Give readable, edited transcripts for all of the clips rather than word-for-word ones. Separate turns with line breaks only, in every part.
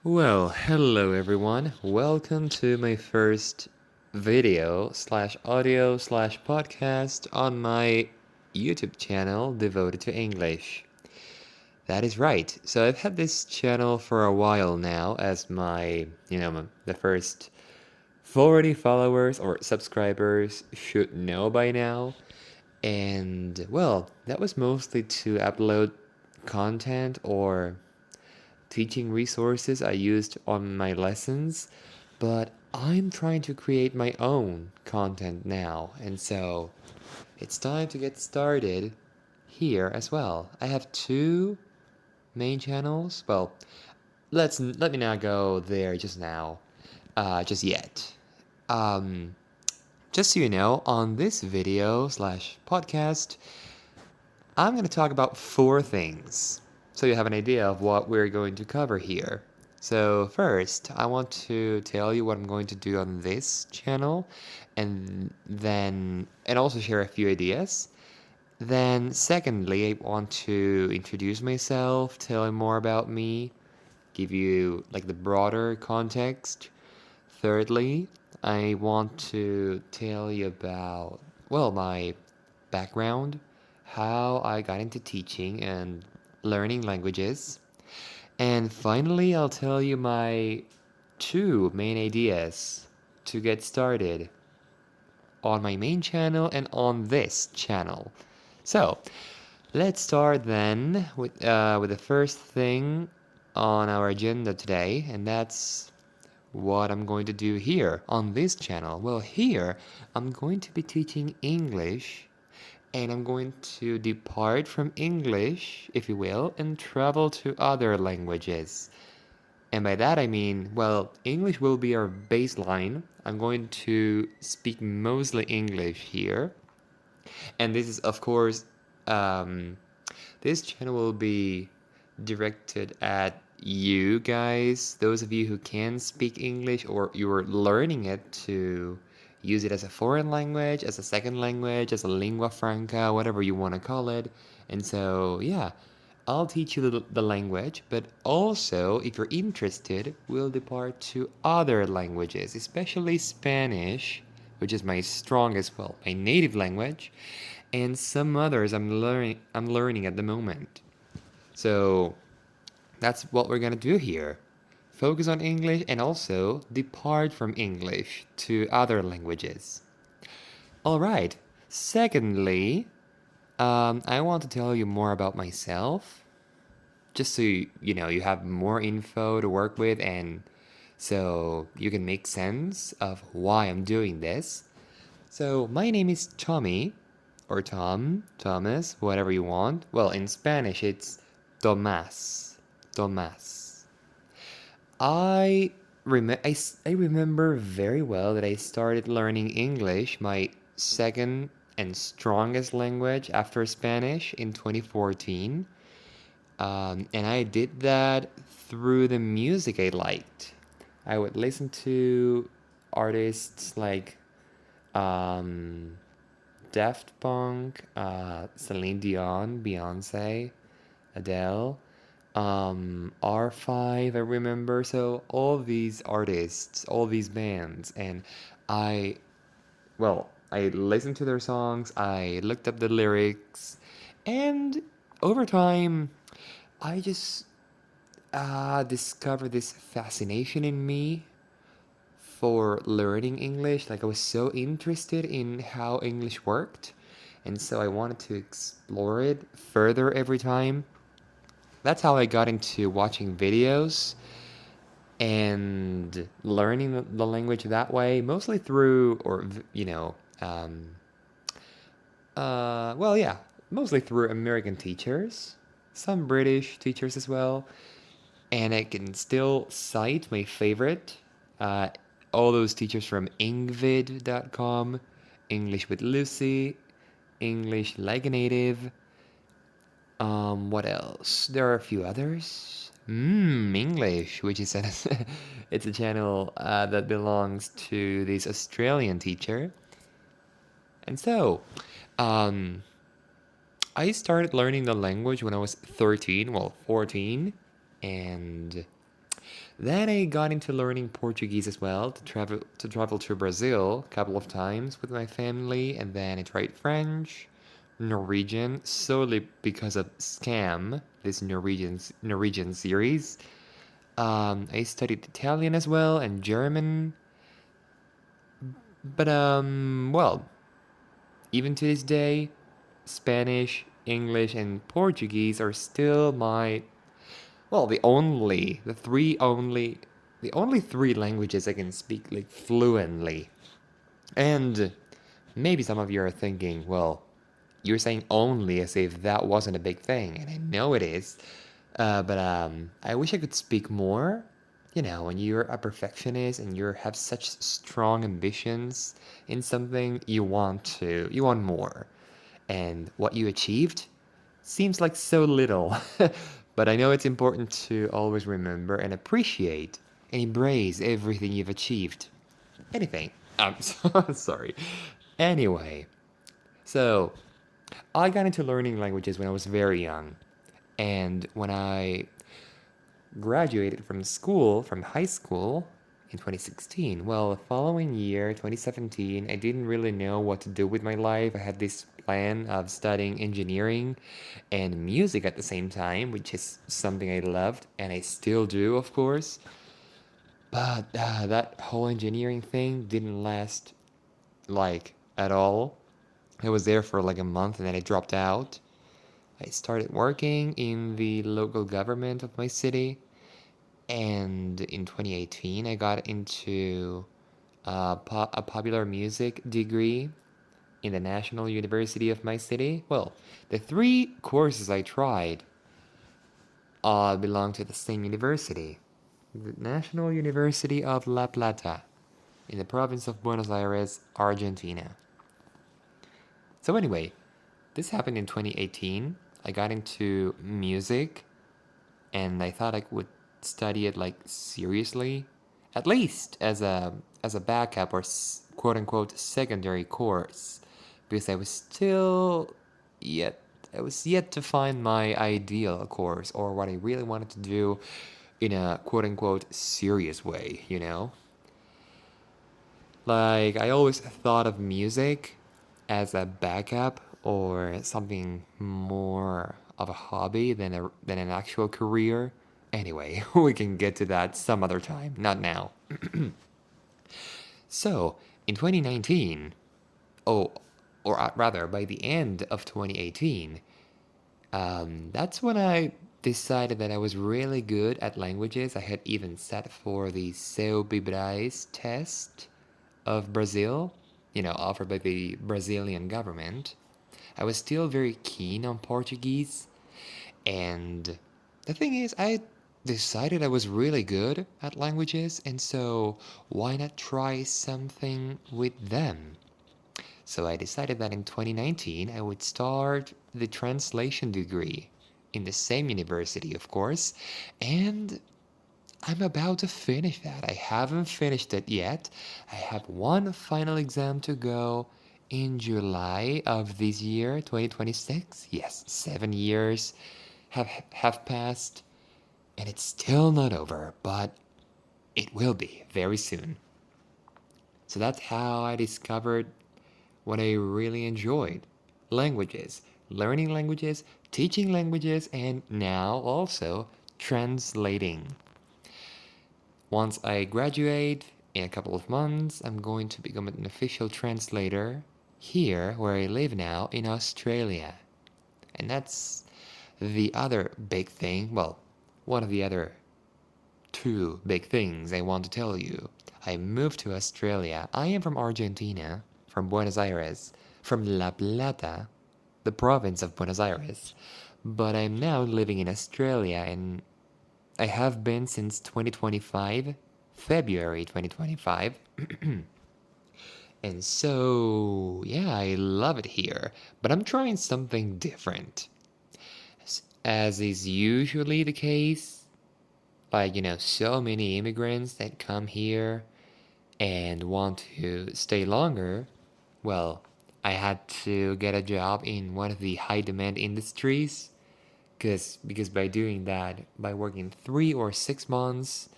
Well, hello everyone. Welcome to my first video slash audio slash podcast on my YouTube channel devoted to English. That is right. So I've had this channel for a while now as the first 40 followers or subscribers should know by now. And well, that was mostly to upload content or teaching resources I used on my lessons, but I'm trying to create my own content now, and so it's time to get started here as well. I have two main channels. Well, let me not go there just yet. Um, just so you know, on this video slash podcast, I'm going to talk about four things, so you have an idea of what we're going to cover here. So first, I want to tell you what I'm going to do on this channel, and also share a few ideas. Then secondly, I want to introduce myself, tell you more about me, give you like the broader context. Thirdly, I want to tell you about, well, my background, how I got into teaching and learning languages. And finally, I'll tell you my two main ideas to get started on my main channel and on this channel. So, let's start then with the first thing on our agenda today, and that's what I'm going to do here on this channel. Well, here I'm going to be teaching English, and I'm going to depart from English, if you will, and travel to other languages. And by that I mean, well, English will be our baseline. I'm going to speak mostly English here. And this is, of course, um, this channel will be directed at you guys, those of you who can speak English or you're learning it to use it as a foreign language, as a second language, as a lingua franca, whatever you want to call it. And so, yeah, I'll teach you the language, but also, if you're interested, we'll depart to other languages, especially Spanish, which is my strongest, well, my native language, and some others I'm learning at the moment. So, that's what we're gonna do here. Focus on English and also depart from English to other languages. All right. Secondly, I want to tell you more about myself, just so you have more info to work with, and so you can make sense of why I'm doing this. So my name is Tommy, or Tom, Thomas, whatever you want. Well, in Spanish it's Tomás. Tomás. I I remember very well that I started learning English, my second and strongest language after Spanish, in 2014. And I did that through the music I liked. I would listen to artists like um, Daft Punk, Celine Dion, Beyonce, Adele, R5, I remember. So all these artists, all these bands, and I, I listened to their songs, I looked up the lyrics, and over time, I just discovered this fascination in me for learning English. Like I was so interested in how English worked, and so I wanted to explore it further every time. That's how I got into watching videos and learning the language that way, mostly through, yeah, mostly through American teachers, some British teachers as well. And I can still cite my favorite, uh, all those teachers from Engvid.com, English with Lucy, English Like a Native. What else? There are a few others. English, which is it's a channel that belongs to this Australian teacher. And so, um, I started learning the language when I was 13, well, 14, and Then I got into learning Portuguese as well to travel to Brazil a couple of times with my family, and then I tried French, Norwegian solely because of Scam, this Norwegian series. I studied Italian as well and German, but well, even to this day, Spanish, English, and Portuguese are still my well, the only three languages I can speak like fluently. And maybe some of you are thinking, well, you're saying only as if that wasn't a big thing, and I know it is. But I wish I could speak more. You know, when you're a perfectionist and you have such strong ambitions in something, you want more. And what you achieved seems like so little. But I know it's important to always remember and appreciate and embrace everything you've achieved. Anything. I'm so sorry. Anyway, so I got into learning languages when I was very young. And when I graduated from school, from high school in 2016, well, the following year, 2017, I didn't really know what to do with my life. I had this plan of studying engineering and music at the same time, which is something I loved, and I still do, of course. But that whole engineering thing didn't last like at all. I was there for like a month and then I dropped out. I started working in the local government of my city, and in 2018, I got into a popular music degree in the National University of my city. Well, the three courses I tried belong to the same university, the National University of La Plata, in the province of Buenos Aires, Argentina. So, anyway, this happened in 2018. I got into music and I thought I would study it like seriously, at least as a backup or quote unquote secondary course, because yet I was yet to find my ideal course or what I really wanted to do in a quote unquote serious way, you know? Like I always thought of music as a backup or something more of a hobby than an actual career. Anyway, we can get to that some other time, not now. So, in 2019, oh, or rather by the end of 2018, that's when I decided that I was really good at languages. I had even sat for the Seu Bibrais test of Brazil, offered by the Brazilian government. I was still very keen on Portuguese, and the thing is, I decided I was really good at languages, and so why not try something with them? So I decided that in 2019 I would start the translation degree in the same university, of course, and I'm about to finish that. I haven't finished it yet. I have one final exam to go in July of this year, 2026. Yes, 7 years have passed, and it's still not over, but it will be very soon. So that's how I discovered what I really enjoyed: languages, learning languages, teaching languages, and now also translating. Once I graduate in a couple of months, I'm going to become an official translator here where I live now in Australia. And that's the other big thing. Well, one of the other two big things I want to tell you. I moved to Australia. I am from Argentina, from Buenos Aires, from La Plata, the province of Buenos Aires. But I'm now living in Australia and I have been since 2025, February 2025. And so, yeah, I love it here, but I'm trying something different. As is usually the case, like, so many immigrants that come here and want to stay longer, well, I had to get a job in one of the high demand industries, Because by doing that, by working 3 or 6 months,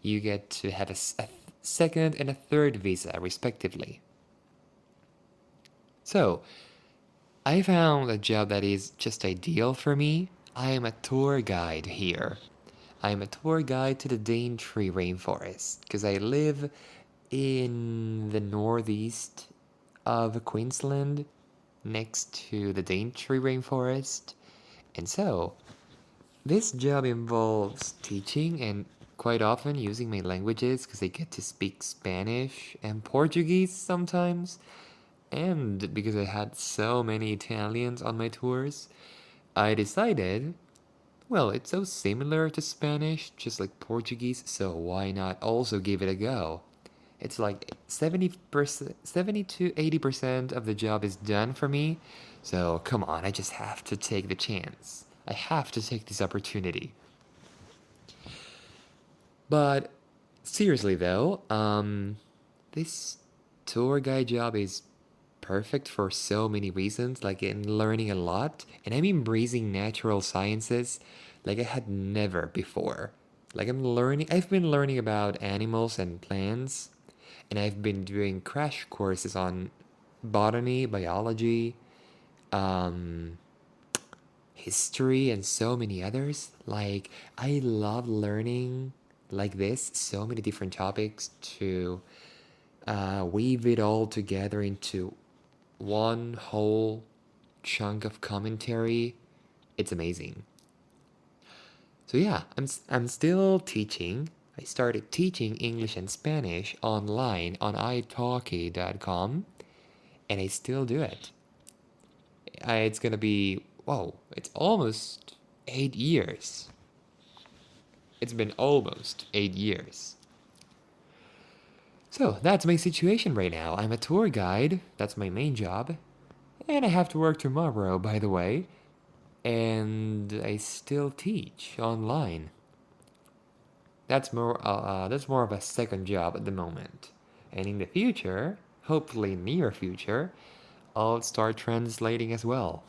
you get to have a second and a third visa, respectively. So, I found a job that is just ideal for me. I am a tour guide here. I am a tour guide to the Daintree rainforest because I live in the northeast of Queensland next to the Daintree rainforest. And so, this job involves teaching and quite often using my languages because I get to speak Spanish and Portuguese sometimes. And because I had so many Italians on my tours, I decided, well, it's so similar to Spanish, just like Portuguese, so why not also give it a go? It's like 70%, 70 to 80% of the job is done for me, so come on, I just have to take the chance. I have to take this opportunity. But seriously though, this tour guide job is perfect for so many reasons, like in learning a lot, and I'm embracing natural sciences like I had never before. Like I've been learning about animals and plants, and I've been doing crash courses on botany, biology, um, history, and so many others. Like, I love learning like this, so many different topics to weave it all together into one whole chunk of commentary. It's amazing. So yeah, I'm still teaching. I started teaching English and Spanish online on italki.com, and I still do it. It's gonna be, whoa, it's almost 8 years. It's been almost 8 years. So that's my situation right now. I'm a tour guide, that's my main job, and I have to work tomorrow, by the way, and I still teach online. That's more of a second job at the moment. And in the future, hopefully near future, I'll start translating as well.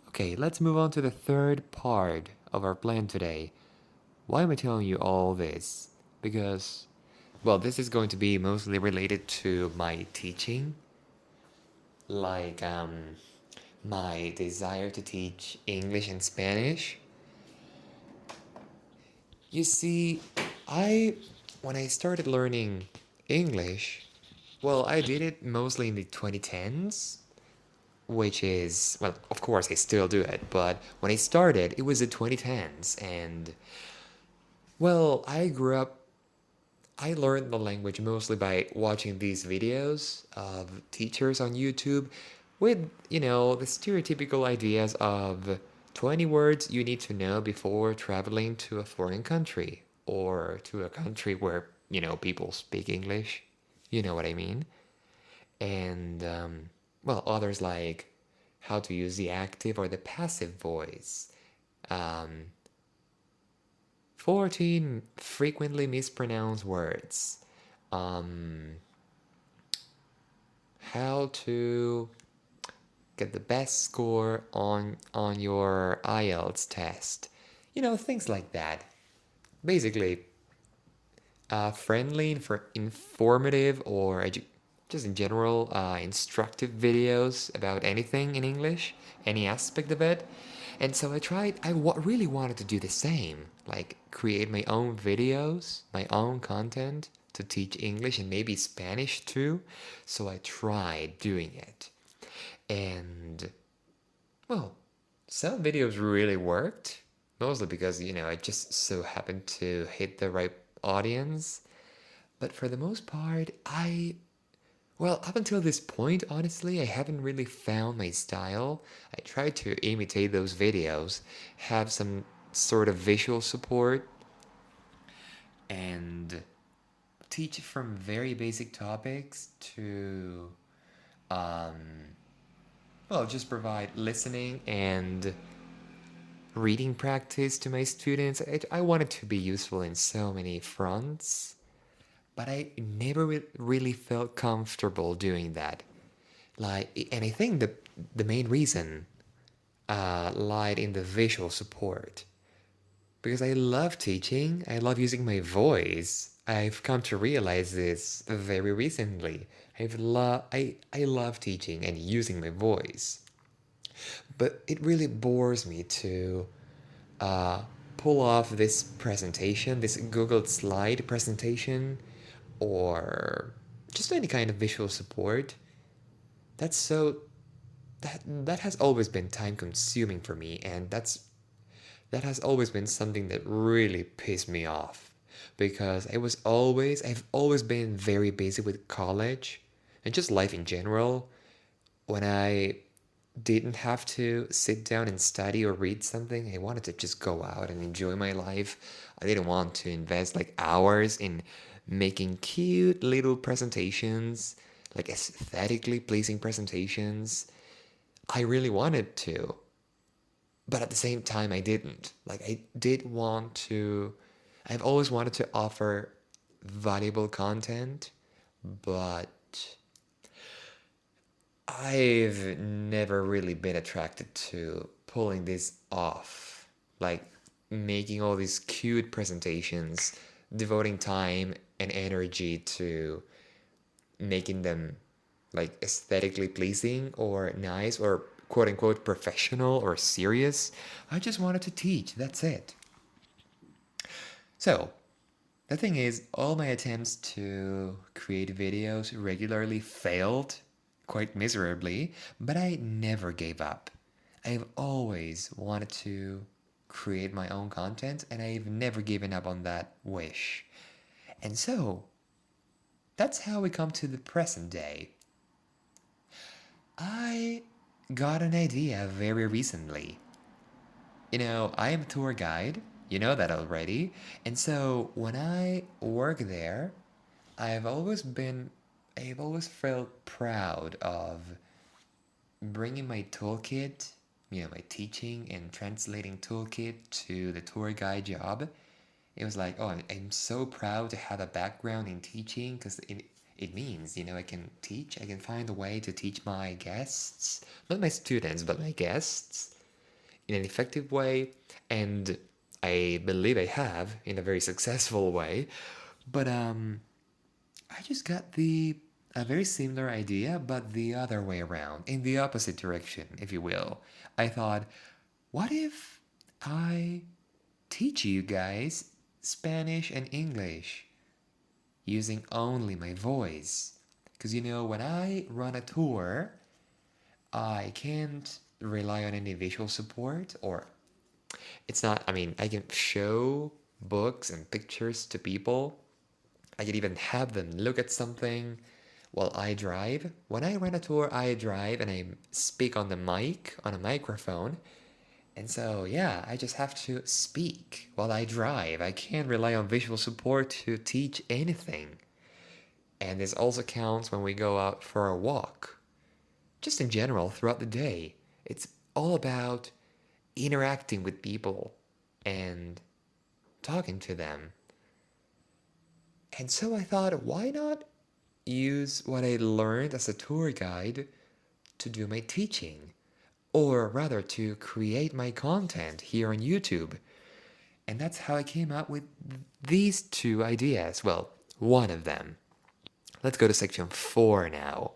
Okay, let's move on to the third part of our plan today. Why am I telling you all this? Because, well, this is going to be mostly related to my teaching, like my desire to teach English and Spanish. You see, I when I started learning English, well, I did it mostly in the 2010s, which is, well, of course I still do it, but when I started, it was the 2010s, and well, I learned the language mostly by watching these videos of teachers on YouTube with, the stereotypical ideas of 20 words you need to know before traveling to a foreign country or to a country where, people speak English. You know what I mean? And, well, others like how to use the active or the passive voice. Um, 14 frequently mispronounced words. Um, how to get the best score on your IELTS test. Things like that. Basically, friendly, informative, or just in general, instructive videos about anything in English, any aspect of it. And so really wanted to do the same, like create my own videos, my own content to teach English and maybe Spanish too. So I tried doing it. And, well, some videos really worked, mostly because, I just so happened to hit the right audience. But for the most part, well, up until this point, honestly, I haven't really found my style. I tried to imitate those videos, have some sort of visual support, and teach from very basic topics to, um, well, just provide listening and reading practice to my students. I wanted to be useful in so many fronts, but I never really felt comfortable doing that. And I think the main reason lied in the visual support. Because I love teaching, I love using my voice. I've come to realize this very recently. I love teaching and using my voice. But it really bores me to uh, pull off this presentation, this Google slide presentation, or just any kind of visual support. That's so that has always been time consuming for me, and that has always been something that really pissed me off because I've always been very busy with college and just life in general. When I didn't have to sit down and study or read something, I wanted to just go out and enjoy my life. I didn't want to invest like hours in making cute little presentations, like aesthetically pleasing presentations. I really wanted to, but at the same time I didn't. Like I did want to I've always wanted to offer valuable content, but I've never really been attracted to pulling this off. Like making all these cute presentations, devoting time and energy to making them like aesthetically pleasing or nice or quote unquote professional or serious. I just wanted to teach, that's it. So, the thing is, all my attempts to create videos regularly failed quite miserably, but I never gave up. I've always wanted to create my own content and I've never given up on that wish. And so, that's how we come to the present day. I got an idea very recently. I am a tour guide, you know that already. And so when I work there, I've always been, I've always felt proud of bringing my toolkit, my teaching and translating toolkit to the tour guide job. It was like, oh, I'm so proud to have a background in teaching because it means, I can teach, I can find a way to teach my guests, not my students, but my guests in an effective way. And I believe I have in a very successful way. But I just got the a very similar idea, but the other way around, in the opposite direction, if you will. I thought, what if I teach you guys Spanish and English using only my voice? Because when I run a tour, I can't rely on any visual support, or it's not, I mean, I can show books and pictures to people. I can even have them look at something while I drive. When I run a tour, I drive and I speak on the mic, on a microphone. And so, yeah, I just have to speak while I drive. I can't rely on visual support to teach anything. And this also counts when we go out for a walk. Just in general, throughout the day, it's all about interacting with people and talking to them. And so I thought, why not use what I learned as a tour guide to do my teaching? Or rather, to create my content here on YouTube. And that's how I came up with these two ideas. Well, one of them. Let's go to section 4 now.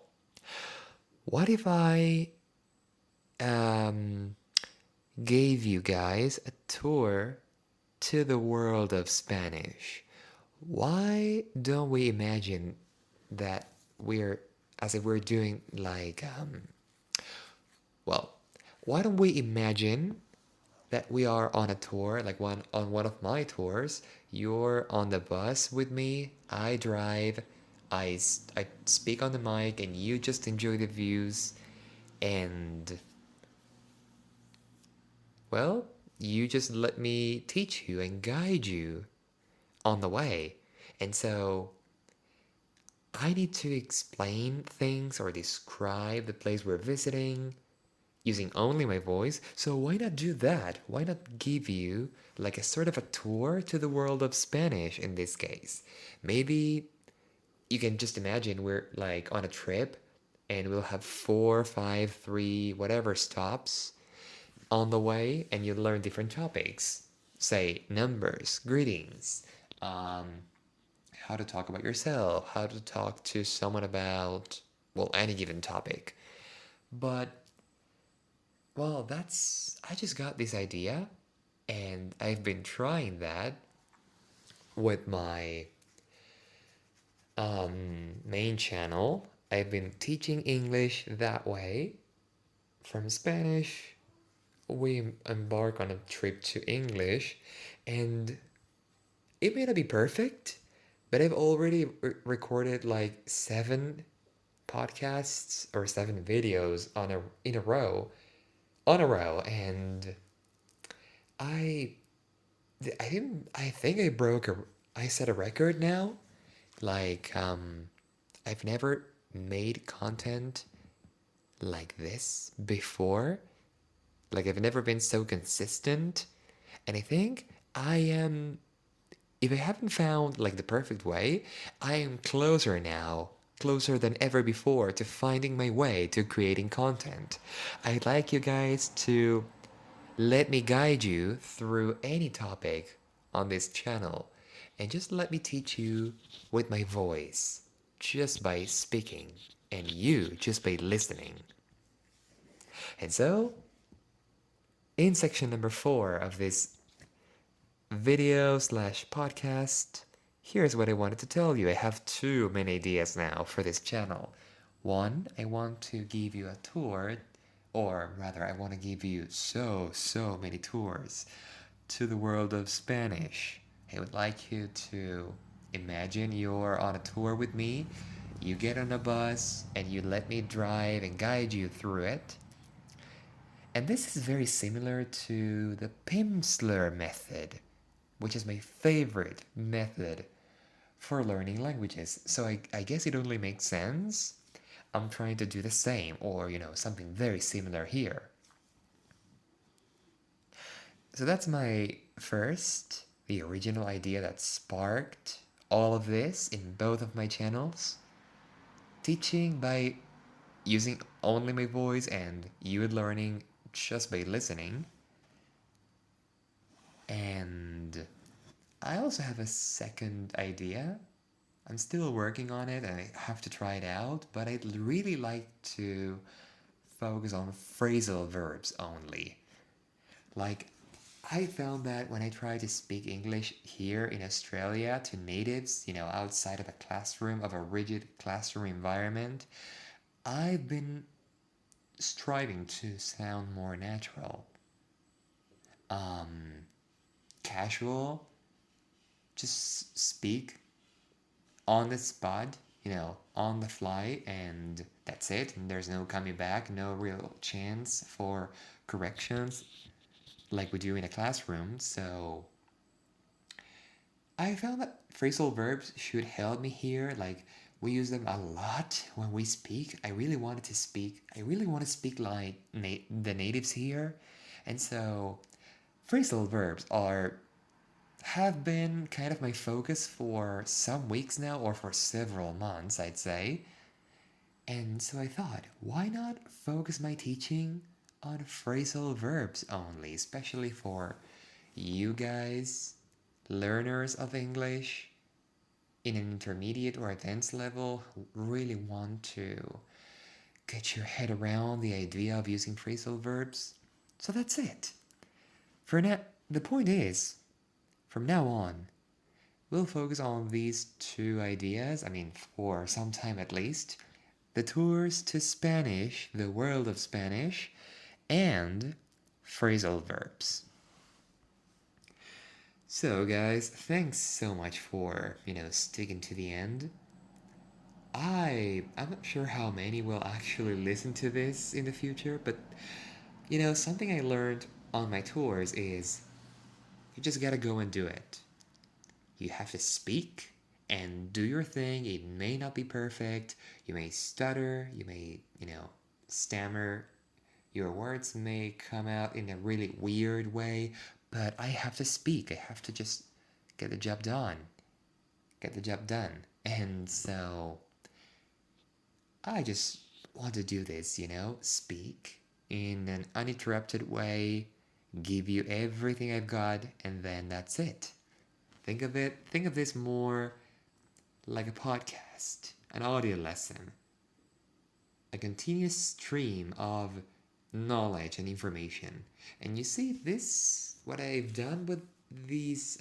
What if I um, gave you guys a tour to the world of Spanish? Why don't we imagine that as if we're doing like, well, why don't we imagine that we are on a tour, like on one of my tours. You're on the bus with me, I drive, I speak on the mic, and you just enjoy the views, and, well, you just let me teach you and guide you on the way. And so I need to explain things or describe the place we're visiting using only my voice. So why not do that? Why not give you like a sort of a tour to the world of Spanish in this case? Maybe you can just imagine we're like on a trip and we'll have 4, 5, 3, whatever stops. on the way, and you learn different topics. Say numbers, greetings, um, how to talk about yourself, how to talk to someone about, well, any given topic. But, well, I just got this idea, and I've been trying that with my main channel. I've been teaching English that way. From Spanish, we embark on a trip to English, and it may not be perfect, but I've already recorded like 7 podcasts or 7 videos in a row, and I I think I set a record now. Like I've never made content like this before. Like I've never been so consistent, and I think I am if I haven't found like the perfect way, I am closer now, closer than ever before to finding my way to creating content. I'd like you guys to let me guide you through any topic on this channel and just let me teach you with my voice, just by speaking, and you just by listening. And so, in section number 4 of this video slash podcast, here's what I wanted to tell you. I have too many ideas now for this channel. One, I want to give you a tour, or rather, I want to give you so many tours to the world of Spanish. I would like you to imagine you're on a tour with me. You get on a bus and you let me drive and guide you through it. And this is very similar to the Pimsleur method, which is my favorite method for learning languages. So I guess it only makes sense I'm trying to do the same, or something very similar here. So that's my first, the original idea that sparked all of this in both of my channels. Teaching by using only my voice and you learning just by listening. And I also have a second idea. I'm still working on it and I have to try it out, but I'd really like to focus on phrasal verbs only. Like, I found that when I try to speak English here in Australia to natives, outside of a classroom, of a rigid classroom environment, I've been striving to sound more natural, casual, just speak on the spot, on the fly, and that's it. And there's no coming back, no real chance for corrections like we do in a classroom. So I found that phrasal verbs should help me here. Like we use them a lot when we speak. I really want to speak like the natives here. And so phrasal verbs have been kind of my focus for some weeks now, or for several months, I'd say. And so I thought, why not focus my teaching on phrasal verbs only, especially for you guys, learners of English in an intermediate or advanced level who really want to get your head around the idea of using phrasal verbs. So that's it. For now, the point is, from now on, we'll focus on these 2 ideas, for some time at least. The tours to Spanish, the world of Spanish, and phrasal verbs. So guys, thanks so much for, sticking to the end. I'm not sure how many will actually listen to this in the future, but something I learned on my tours is you just gotta go and do it. You have to speak and do your thing. It may not be perfect. You may stutter, you may, stammer. Your words may come out in a really weird way, but I have to speak. I have to just get the job done. Get the job done. And so I just want to do this, speak in an uninterrupted way, give you everything I've got, and then that's it. Think of this more like a podcast, an audio lesson, a continuous stream of knowledge and information. And you see this, what I've done with this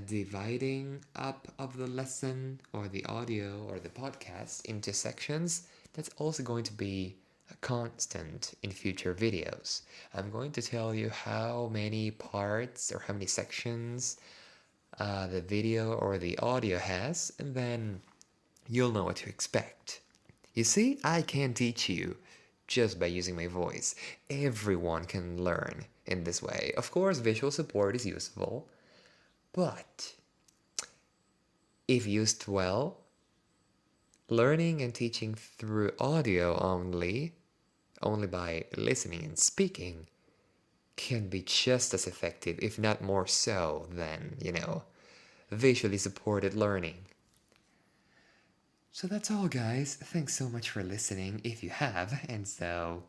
dividing up of the lesson or the audio or the podcast into sections, that's also going to be a constant in future videos. I'm going to tell you how many parts or how many sections the video or the audio has, and then you'll know what to expect. You see, I can teach you just by using my voice. Everyone can learn in this way. Of course, visual support is useful, but if used well, learning and teaching through audio only by listening and speaking, can be just as effective, if not more so, than, visually supported learning. So that's all, guys. Thanks so much for listening, if you have. And so,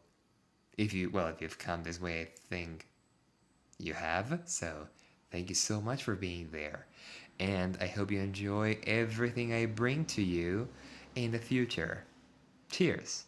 if you've come this way, I think you have. So, thank you so much for being there. And I hope you enjoy everything I bring to you in the future. Cheers.